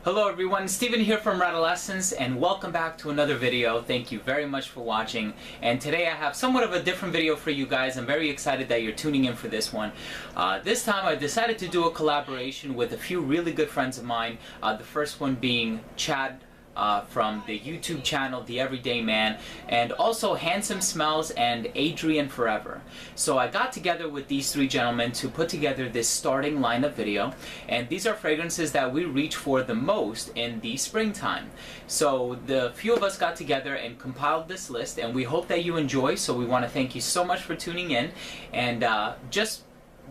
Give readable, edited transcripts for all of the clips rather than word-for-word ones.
Hello everyone, Steven here from Radolescence, and welcome back to another video. Thank you very much for watching. And today I have somewhat of a different video for you guys. I'm very excited that you're tuning in for this one. This time I decided to do a collaboration with a few really good friends of mine. The first one being Chad from the YouTube channel The Everyday Man, and also Handsome Smells and Adrian Forever. So I got together with these three gentlemen to put together this starting lineup video, and these are fragrances that we reach for the most in the springtime. So the few of us got together and compiled this list, and we hope that you enjoy. So we want to thank you so much for tuning in. And just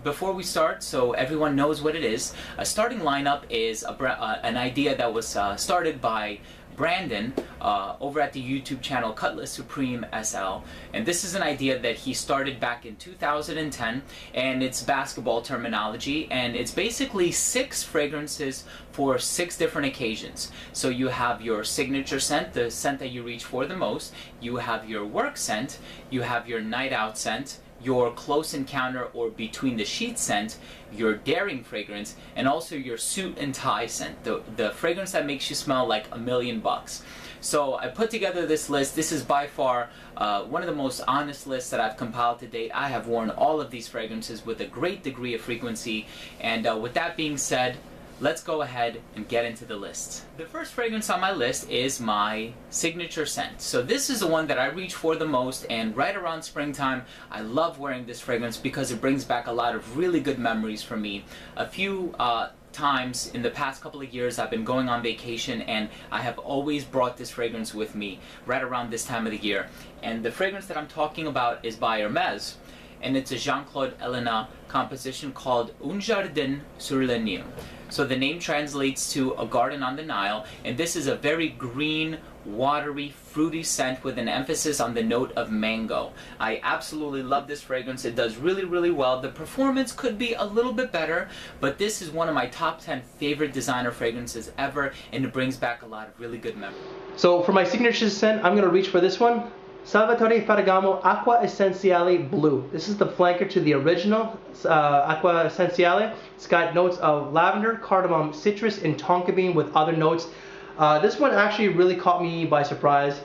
before we start, so everyone knows what it is, a starting lineup is an idea that was started by Brandon over at the YouTube channel Cutlass Supreme SL, and this is an idea that he started back in 2010, and it's basketball terminology, and it's basically 6 fragrances for 6 different occasions. So you have your signature scent, the scent that you reach for the most, you have your work scent, you have your night out scent, your close encounter or between the sheets scent, your daring fragrance, and also your suit and tie scent, the fragrance that makes you smell like $1,000,000. So I put together this list. This is by far one of the most honest lists that I've compiled to date. I have worn all of these fragrances with a great degree of frequency, and with that being said, let's go ahead and get into the list. The first fragrance on my list is my signature scent. So this is the one that I reach for the most, and right around springtime I love wearing this fragrance because it brings back a lot of really good memories for me. A few times in the past couple of years I've been going on vacation, and I have always brought this fragrance with me right around this time of the year. And the fragrance that I'm talking about is by Hermes, and it's a Jean-Claude Ellena composition called Un Jardin sur le Nil. So the name translates to a garden on the Nile, and this is a very green, watery, fruity scent with an emphasis on the note of mango. I absolutely love this fragrance. It does really, really well. The performance could be a little bit better, but this is one of my top 10 favorite designer fragrances ever, and it brings back a lot of really good memories. So for my signature scent, I'm going to reach for this one. Salvatore Ferragamo Acqua Essenziale Blue. This is the flanker to the original Acqua Essenziale. It's got notes of lavender, cardamom, citrus, and tonka bean with other notes. This one actually really caught me by surprise.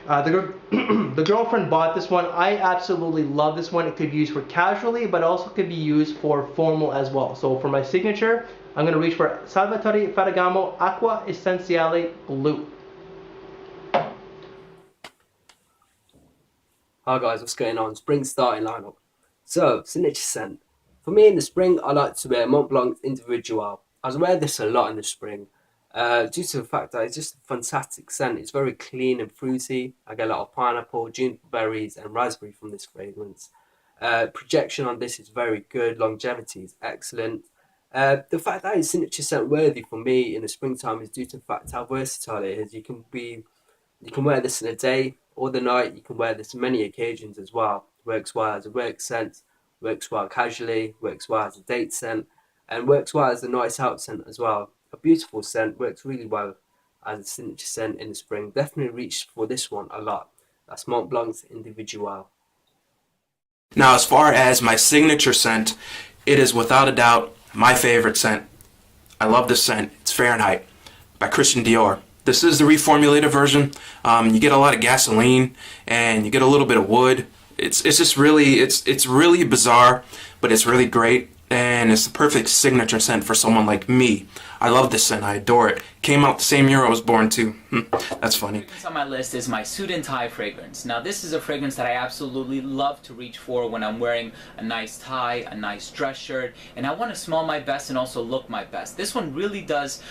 The girlfriend bought this one. I absolutely love this one. It could be used for casually, but also could be used for formal as well. So for my signature, I'm going to reach for Salvatore Ferragamo Acqua Essenziale Blue. Hi guys, what's going on? Spring starting lineup. So, signature scent. For me in the spring, I like to wear Mont Blanc's Individual. I wear this a lot in the spring due to the fact that it's just a fantastic scent. It's very clean and fruity. I get a lot of pineapple, juniper berries, and raspberry from this fragrance. Projection on this is very good. Longevity is excellent. The fact that it's signature scent worthy for me in the springtime is due to the fact how versatile it is. You can wear this in a day or the night. You can wear this on many occasions as well. Works well as a work scent, works well casually, works well as a date scent, and works well as a night out scent as well. A beautiful scent, works really well as a signature scent in the spring. Definitely reach for this one a lot. That's Mont Blanc's Individual. Now, as far as my signature scent, it is without a doubt my favorite scent. I love this scent. It's Fahrenheit by Christian Dior. This is the reformulated version. You get a lot of gasoline and you get a little bit of wood. It's just really, it's really bizarre, but it's really great, and it's the perfect signature scent for someone like me. I love this scent. I adore it. Came out the same year I was born too. That's funny. The fragrance on my list is my suit and tie fragrance. Now this is a fragrance that I absolutely love to reach for when I'm wearing a nice tie, a nice dress shirt, and I want to smell my best and also look my best. This one really does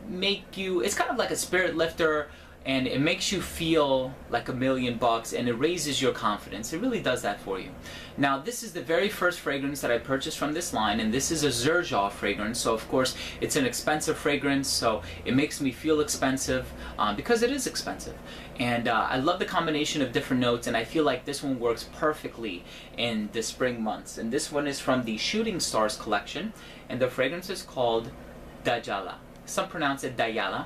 make you, it's kind of like a spirit lifter, and it makes you feel like $1,000,000, and it raises your confidence. It really does that for you. Now this is the very first fragrance that I purchased from this line, and this is a Xerjoff fragrance. So of course it's an expensive fragrance, so it makes me feel expensive because it is expensive. And I love the combination of different notes, and I feel like this one works perfectly in the spring months. And this one is from the Shooting Stars collection, and the fragrance is called Dajala. Some pronounce it Dayala,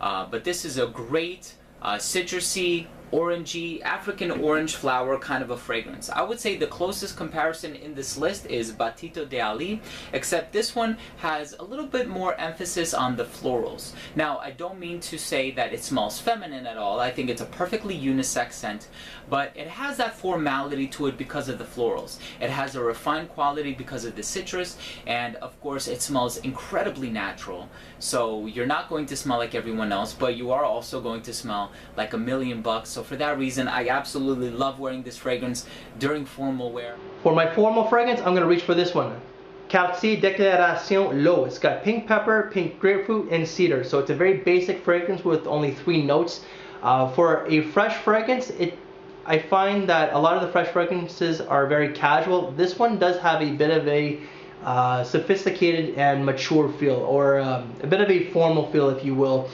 but this is a great citrusy, orangey, African orange flower kind of a fragrance. I would say the closest comparison in this list is Batito de Ali, except this one has a little bit more emphasis on the florals. Now, I don't mean to say that it smells feminine at all. I think it's a perfectly unisex scent, but it has that formality to it because of the florals. It has a refined quality because of the citrus, and of course it smells incredibly natural. So you're not going to smell like everyone else, but you are also going to smell like $1,000,000. So for that reason, I absolutely love wearing this fragrance during formal wear. For my formal fragrance, I'm going to reach for this one. Quartier Declaration L'Eau. It's got pink pepper, pink grapefruit, and cedar. So it's a very basic fragrance with only 3 notes. For a fresh fragrance, I find that a lot of the fresh fragrances are very casual. This one does have a bit of a sophisticated and mature feel, or a bit of a formal feel, if you will.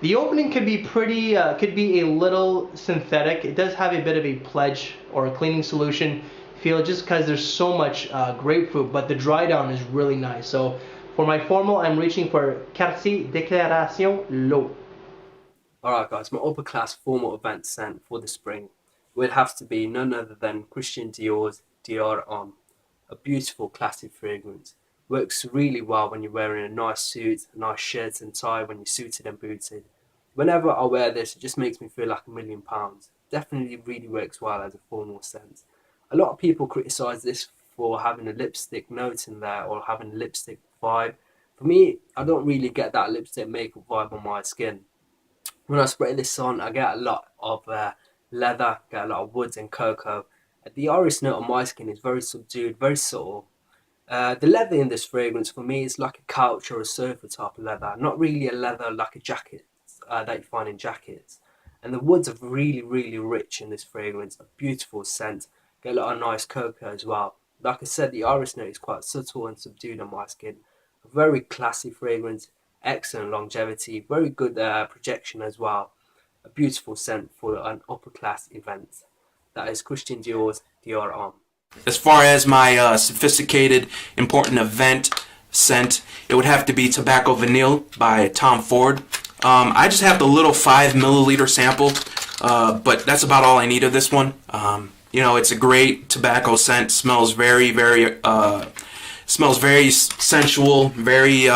The opening could be pretty, could be a little synthetic. It does have a bit of a pledge or a cleaning solution feel just because there's so much grapefruit, but the dry down is really nice. So for my formal, I'm reaching for Quartier Declaration L'Eau. Alright guys, my upper class formal event scent for the spring would have to be none other than Christian Dior's Dior Homme. A beautiful classic fragrance. Works really well when you're wearing a nice suit, a nice shirt and tie when you're suited and booted. Whenever I wear this, it just makes me feel like £1,000,000. Definitely really works well as a formal scent. A lot of people criticise this for having a lipstick note in there or having a lipstick vibe. For me, I don't really get that lipstick makeup vibe on my skin. When I spray this on, I get a lot of leather, get a lot of woods and cocoa. The iris note on my skin is very subdued, very subtle. The leather in this fragrance for me is like a couch or a sofa type of leather, not really a leather like a jacket that you find in jackets. And the woods are really, really rich in this fragrance, a beautiful scent, get a lot of nice cocoa as well. Like I said, the iris note is quite subtle and subdued on my skin. A very classy fragrance, excellent longevity, very good projection as well. A beautiful scent for an upper class event. That is Christian Dior's Dior Homme. As far as my sophisticated, important event scent, it would have to be Tobacco Vanille by Tom Ford. I just have the little 5 milliliter sample, but that's about all I need of this one. You know, it's a great tobacco scent. Smells very, very, smells very sensual, very,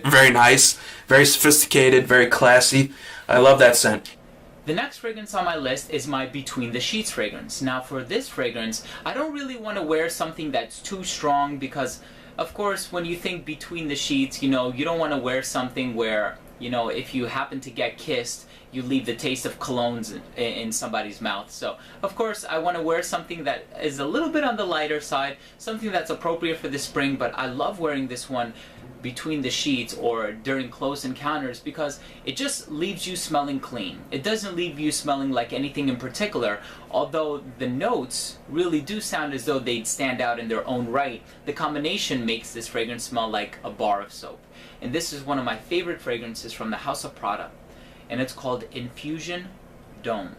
very nice, very sophisticated, very classy. I love that scent. The next fragrance on my list is my Between the Sheets fragrance. Now for this fragrance, I don't really want to wear something that's too strong because, of course, when you think between the sheets, you know, you don't want to wear something where, you know, if you happen to get kissed, you leave the taste of colognes in somebody's mouth. So, of course, I want to wear something that is a little bit on the lighter side, something that's appropriate for the spring, but I love wearing this one between the sheets or during close encounters because it just leaves you smelling clean. It doesn't leave you smelling like anything in particular, although the notes really do sound as though they'd stand out in their own right. The combination makes this fragrance smell like a bar of soap. And this is one of my favorite fragrances from the House of Prada, and it's called Infusion Dome.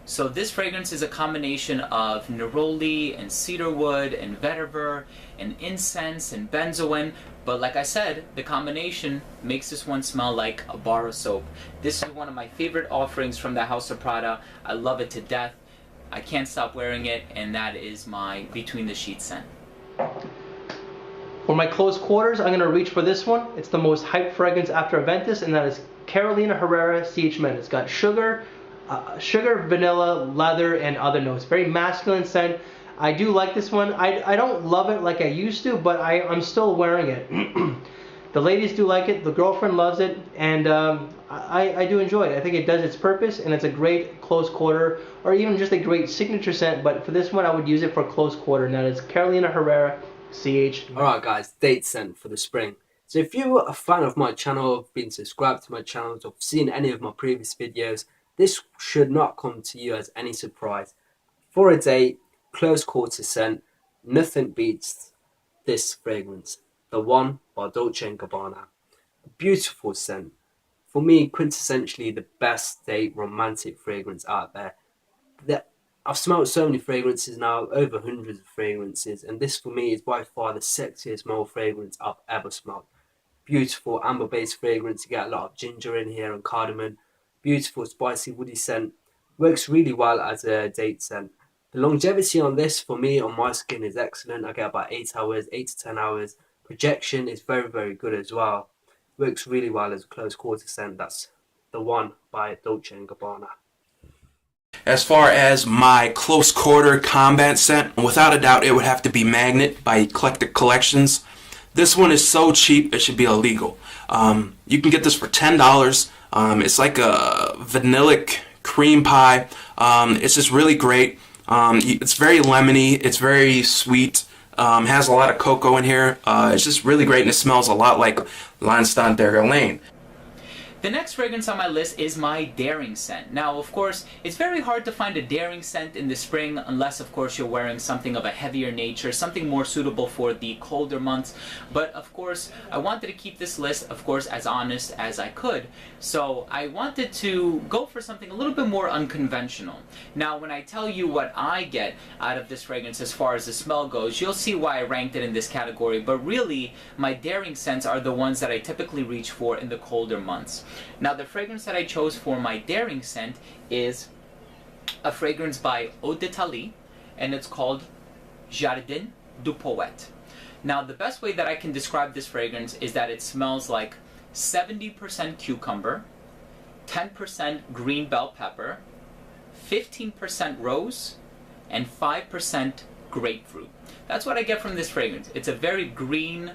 So this fragrance is a combination of neroli and cedarwood and vetiver and incense and benzoin, but like I said, the combination makes this one smell like a bar of soap. This is one of my favorite offerings from the House of Prada. I love it to death. I can't stop wearing it, and that is my Between the Sheets scent. For my close quarters, I'm going to reach for this one. It's the most hyped fragrance after Aventus, and that is Carolina Herrera CH Men. It's got sugar, vanilla, leather, and other notes. Very masculine scent. I do like this one. I don't love it like I used to, but I'm still wearing it. The ladies do like it, the girlfriend loves it, and I do enjoy it. I think it does its purpose, and it's a great close quarter, or even just a great signature scent, but for this one I would use it for close quarter, and that is Carolina Herrera CH. Alright guys, date scent for the spring. So if you're a fan of my channel, have been subscribed to my channel, or seen any of my previous videos, this should not come to you as any surprise. For a date, close quarter scent, nothing beats this fragrance. The One by Dolce & Gabbana. A beautiful scent. For me, quintessentially the best date romantic fragrance out there. I've smelled so many fragrances now, over hundreds of fragrances, and this for me is by far the sexiest male fragrance I've ever smelled. Beautiful amber-based fragrance, you get a lot of ginger in here and cardamom. Beautiful, spicy, woody scent. Works really well as a date scent. The longevity on this for me on my skin is excellent. I get about 8 hours, 8 to 10 hours. Projection is very, very good as well. Works really well as a close quarter scent. That's the one by Dolce & Gabbana. As far as my close quarter combat scent, without a doubt it would have to be Magnet by Eclectic Collections. This one is so cheap it should be illegal. You can get this for $10. It's like a vanillic cream pie. It's just really great. It's very lemony. It's very sweet. Has a lot of cocoa in here. It's just really great, and it smells a lot like L'Instant d'Ergelane. The next fragrance on my list is my Daring scent. Now, of course, it's very hard to find a Daring scent in the spring unless, of course, you're wearing something of a heavier nature, something more suitable for the colder months. But, of course, I wanted to keep this list, of course, as honest as I could. So I wanted to go for something a little bit more unconventional. Now, when I tell you what I get out of this fragrance as far as the smell goes, you'll see why I ranked it in this category. But really, my Daring scents are the ones that I typically reach for in the colder months. Now, the fragrance that I chose for my Daring scent is a fragrance by Eau d'Italie, and it's called Jardin du Poète. Now, the best way that I can describe this fragrance is that it smells like 70% cucumber, 10% green bell pepper, 15% rose, and 5% grapefruit. That's what I get from this fragrance. It's a very green,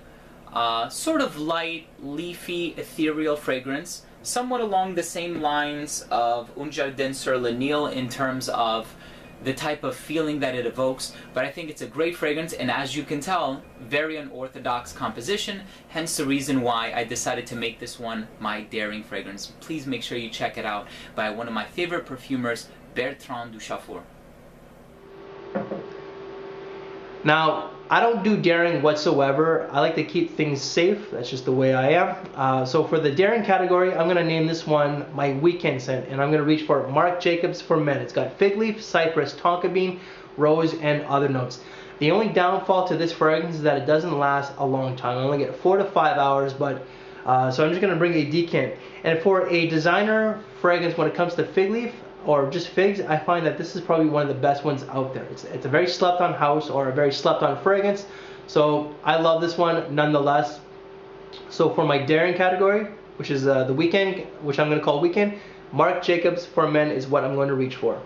sort of light, leafy, ethereal fragrance, somewhat along the same lines of Un Jardin sur le Nil in terms of the type of feeling that it evokes, but I think it's a great fragrance, and as you can tell, very unorthodox composition, hence the reason why I decided to make this one my Daring fragrance. Please make sure you check it out by one of my favorite perfumers, Bertrand Duchaufour. Now, I don't do Daring whatsoever. I like to keep things safe. That's just the way I am. So for the Daring category, I'm going to name this one my weekend scent, and I'm going to reach for Marc Jacobs for Men. It's got fig leaf, cypress, tonka bean, rose, and other notes. The only downfall to this fragrance is that it doesn't last a long time. I only get 4 to 5 hours, but so I'm just going to bring a decant. And for a designer fragrance when it comes to fig leaf, or just figs, I find that this is probably one of the best ones out there. It's a very slept on house or a very slept on fragrance, so I love this one nonetheless. So for my Daring category, which is the weekend, which I'm going to call weekend, Marc Jacobs for Men is what I'm going to reach for.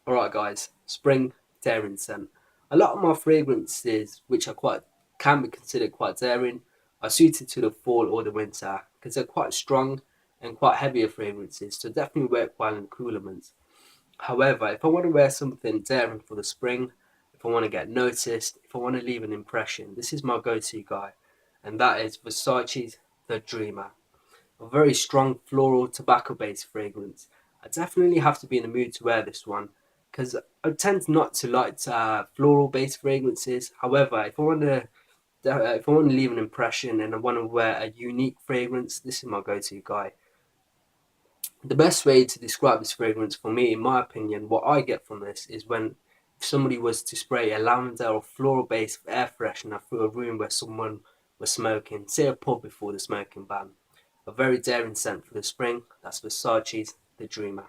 Alright guys, spring Daring scent. A lot of my fragrances, which are can be considered quite daring, are suited to the fall or the winter because they're quite strong and quite heavier fragrances, so definitely work well in cooler months. However, if I want to wear something daring for the spring, if I want to get noticed, if I want to leave an impression, this is my go-to guy, and that is Versace's The Dreamer. A very strong floral tobacco-based fragrance. I definitely have to be in the mood to wear this one, because I tend not to like floral-based fragrances. However, if I want to leave an impression and I want to wear a unique fragrance, this is my go-to guy. The best way to describe this fragrance for me, in my opinion, what I get from this is when somebody was to spray a lavender or floral-based air freshener through a room where someone was smoking, say a pub before the smoking ban. A very daring scent for the spring, that's Versace's The Dreamer.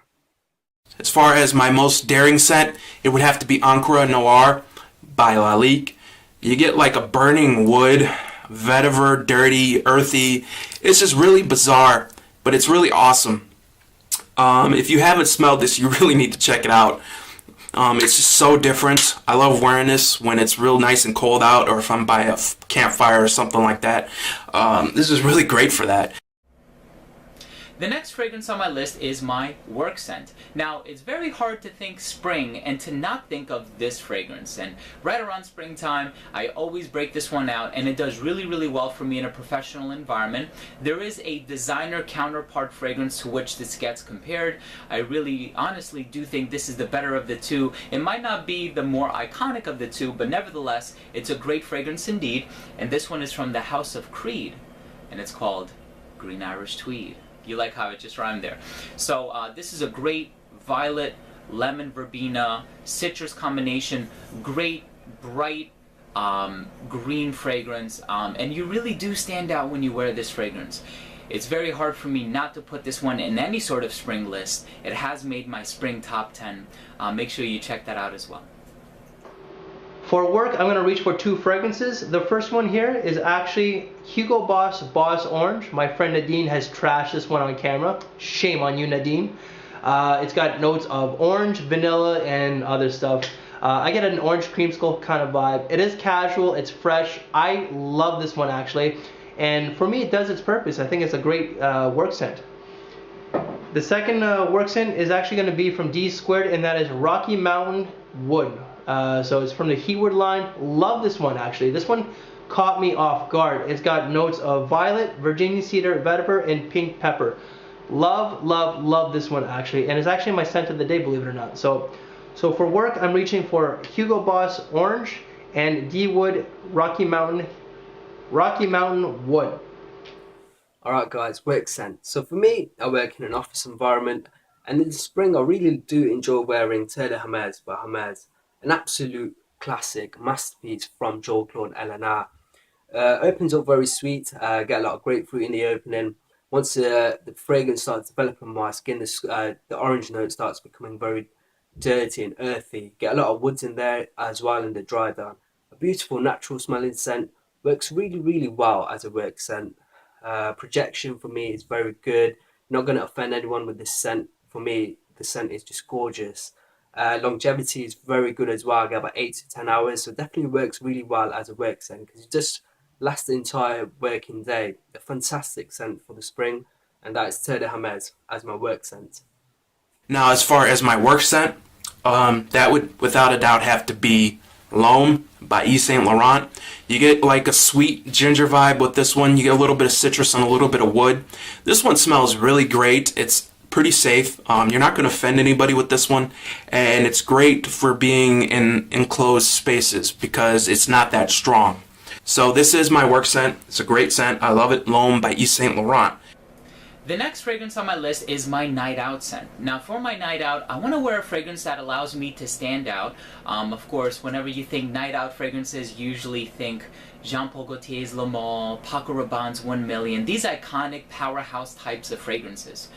As far as my most daring scent, it would have to be Encre Noir by Lalique. You get like a burning wood, vetiver, dirty, earthy. It's just really bizarre, but it's really awesome. If you haven't smelled this, you really need to check it out. It's just so different. I love wearing this when it's real nice and cold out, or if I'm by a campfire or something like that. This is really great for that. The next fragrance on my list is my work scent. Now, it's very hard to think spring and to not think of this fragrance. And right around springtime, I always break this one out, and it does really, really well for me in a professional environment. There is a designer counterpart fragrance to which this gets compared. I really, honestly do think this is the better of the two. It might not be the more iconic of the two, but nevertheless, it's a great fragrance indeed. And this one is from the House of Creed, and it's called Green Irish Tweed. You like how it just rhymed there. So this is a great violet, lemon verbena, citrus combination, great, bright green fragrance, and you really do stand out when you wear this fragrance. It's very hard for me not to put this one in any sort of spring list. It has made my spring top 10. Make sure you check that out as well. For work, I'm going to reach for two fragrances. The first one here is actually Hugo Boss Boss Orange. My friend Nadine has trashed this one on camera. Shame on you, Nadine. It's got notes of orange, vanilla, and other stuff. I get an orange creamsicle kind of vibe. It is casual, it's fresh. I love this one actually. And for me, it does its purpose. I think it's a great work scent. The second work scent is actually going to be from D Squared, and that is Rocky Mountain Wood. So it's from the Heatwood line. Love this one actually. This one caught me off guard. It's got notes of violet, Virginia cedar, vetiver, and pink pepper. Love, love, love this one actually, and it's actually my scent of the day, believe it or not. So for work, I'm reaching for Hugo Boss Orange and D Wood Rocky Mountain Wood. Alright guys, work scent. So for me, I work in an office environment, and in the spring I really do enjoy wearing Terre de Hermes by Hermes. An absolute classic masterpiece from Joel Claude Eleanor. Opens up very sweet, get a lot of grapefruit in the opening. Once the fragrance starts developing my skin, the orange note starts becoming very dirty and earthy. Get a lot of woods in there as well in the dry down. A beautiful natural smelling scent. Works really, really well as a work scent. Projection for me is very good. Not going to offend anyone with this scent. For me, the scent is just gorgeous. Longevity is very good as well. I get about 8 to 10 hours, so definitely works really well as a work scent because it just lasts the entire working day. A fantastic scent for the spring, and that is Terre de Hermes as my work scent. Now, as far as my work scent, that would without a doubt have to be L'Homme by Yves Saint Laurent. You get like a sweet ginger vibe with this one. You get a little bit of citrus and a little bit of wood. This one smells really great. It's pretty safe. You're not going to offend anybody with this one, and it's great for being in enclosed spaces because it's not that strong. So this is my work scent. It's a great scent. I love it. L'Homme by Yves Saint Laurent. The next fragrance on my list is my night out scent. Now for my night out, I want to wear a fragrance that allows me to stand out. Of course, whenever you think night out fragrances, usually think Jean Paul Gaultier's Le Male, Paco Rabanne's 1 Million, these iconic powerhouse types of fragrances.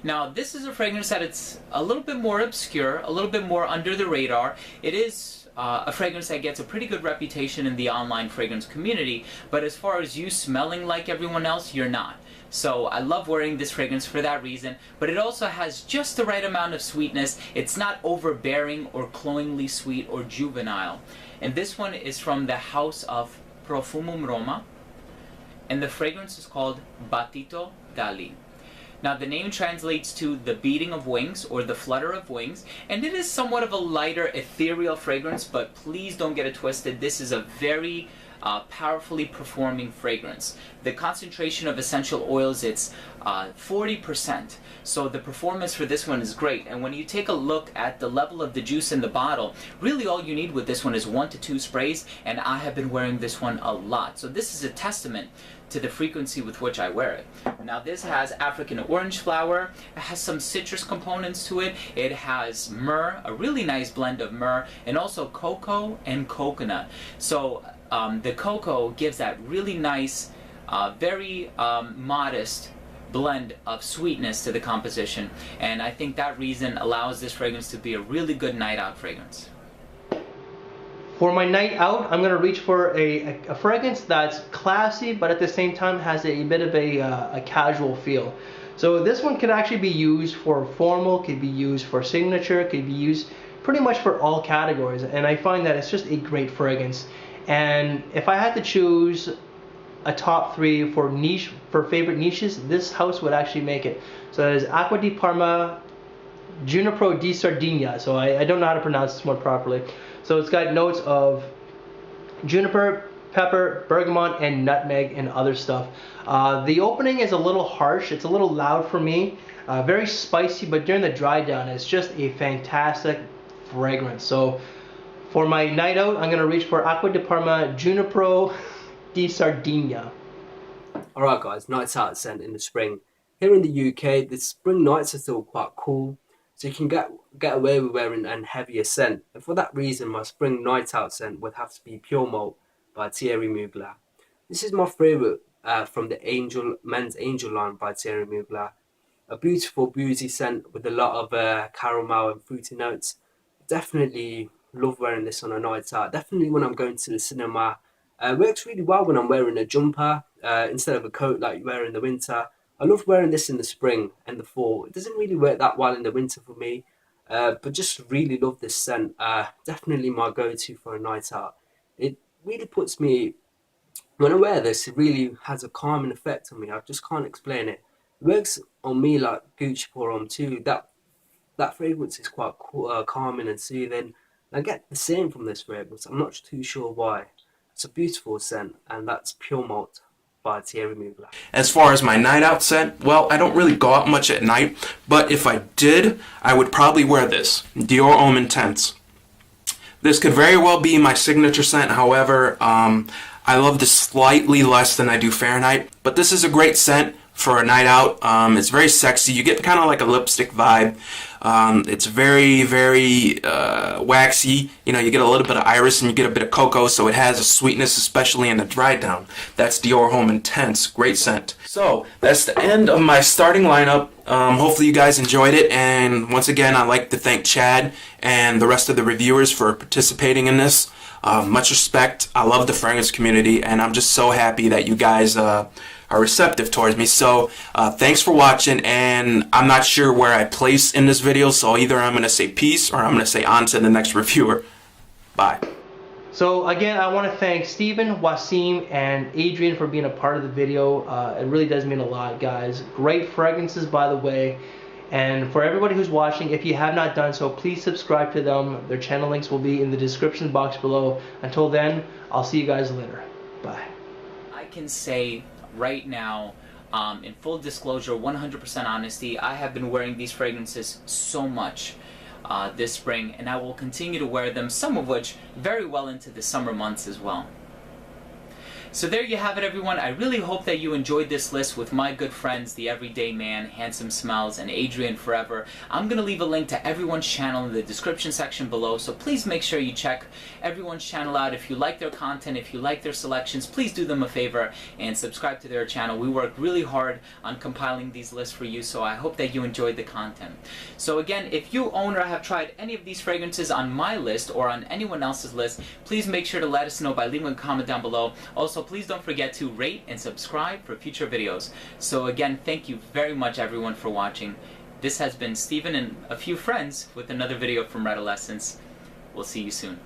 Now this is a fragrance that it's a little bit more obscure, a little bit more under the radar. It is a fragrance that gets a pretty good reputation in the online fragrance community, but as far as you smelling like everyone else, you're not. So I love wearing this fragrance for that reason, but it also has just the right amount of sweetness. It's not overbearing or cloyingly sweet or juvenile. And this one is from the house of Profumum Roma, and the fragrance is called Batito Dali. Now the name translates to the beating of wings or the flutter of wings, and it is somewhat of a lighter ethereal fragrance, but please don't get it twisted. This is a very powerfully performing fragrance. The concentration of essential oils, it's 40%. So the performance for this one is great. And when you take a look at the level of the juice in the bottle, really all you need with this one is 1 to 2 sprays, and I have been wearing this one a lot. So this is a testament to the frequency with which I wear it. Now this has African orange flower, it has some citrus components to it, it has myrrh, a really nice blend of myrrh, and also cocoa and coconut. So the cocoa gives that really nice, very modest blend of sweetness to the composition, and I think that reason allows this fragrance to be a really good night out fragrance. For my night out, I'm going to reach for a fragrance that's classy, but at the same time has a bit of a casual feel. So this one could actually be used for formal, could be used for signature, could be used pretty much for all categories, and I find that it's just a great fragrance. And if I had to choose a top 3 for favorite niches, this house would actually make it. So that is Acqua di Parma, Junipero di Sardinia. So I don't know how to pronounce this one properly. So it's got notes of juniper, pepper, bergamot, and nutmeg and other stuff. The opening is a little harsh. It's a little loud for me. Very spicy, but during the dry down, it's just a fantastic fragrance. So for my night out, I'm going to reach for Acqua di Parma, Junipero di Sardinia. Alright guys, nights out scent in the spring. Here in the UK, the spring nights are still quite cool, so you can get away with wearing a heavier scent. And for that reason, my spring night out scent would have to be Pure Malt by Thierry Mugler. This is my favourite from the men's Angel line by Thierry Mugler. A beautiful boozy scent with a lot of caramel and fruity notes. Definitely love wearing this on a night out. Definitely when I'm going to the cinema. Works really well when I'm wearing a jumper instead of a coat like you wear in the winter. I love wearing this in the spring and the fall. It doesn't really work that well in the winter for me, but just really love this scent. Definitely my go-to for a night out. It really puts me, when I wear this, it really has a calming effect on me. I just can't explain it. It works on me like Gucci pour on too. That fragrance is quite calming and soothing. I get the same from this fragrance. I'm not too sure why. It's a beautiful scent, and that's Pure Malt by Thierry Mugler. As far as my night out scent, well, I don't really go out much at night, but if I did, I would probably wear this, Dior Homme Intense. This could very well be my signature scent. However, I love this slightly less than I do Fahrenheit, but this is a great scent for a night out. It's very sexy. You get kind of like a lipstick vibe. It's very, very waxy. You know, you get a little bit of iris and you get a bit of cocoa, so it has a sweetness, especially in the dry down. That's Dior Homme Intense. Great scent. So that's the end of my starting lineup. Hopefully you guys enjoyed it, and once again, I'd like to thank Chad and the rest of the reviewers for participating in this. Much respect. I love the fragrance community, and I'm just so happy that you guys are receptive towards me. So thanks for watching, and I'm not sure where I place in this video, so either I'm going to say peace or I'm going to say on to the next reviewer. Bye. So again, I want to thank Stephen, Wasim, and Adrian for being a part of the video. It really does mean a lot, guys. Great fragrances, by the way. And for everybody who's watching, if you have not done so, please subscribe to them. Their channel links will be in the description box below. Until then, I'll see you guys later. Bye. I can say right now, in full disclosure, 100% honesty, I have been wearing these fragrances so much this spring, and I will continue to wear them, some of which very well into the summer months as well. So there you have it, everyone. I really hope that you enjoyed this list with my good friends, The Everyday Man, Handsome Smells, and Adrian Forever. I'm going to leave a link to everyone's channel in the description section below, so please make sure you check everyone's channel out. If you like their content, if you like their selections, please do them a favor and subscribe to their channel. We work really hard on compiling these lists for you, so I hope that you enjoyed the content. So again, if you own or have tried any of these fragrances on my list or on anyone else's list, please make sure to let us know by leaving a comment down below. Also, please don't forget to rate and subscribe for future videos. So again, thank you very much everyone for watching. This has been Steven and a few friends with another video from Red Essence. We'll see you soon.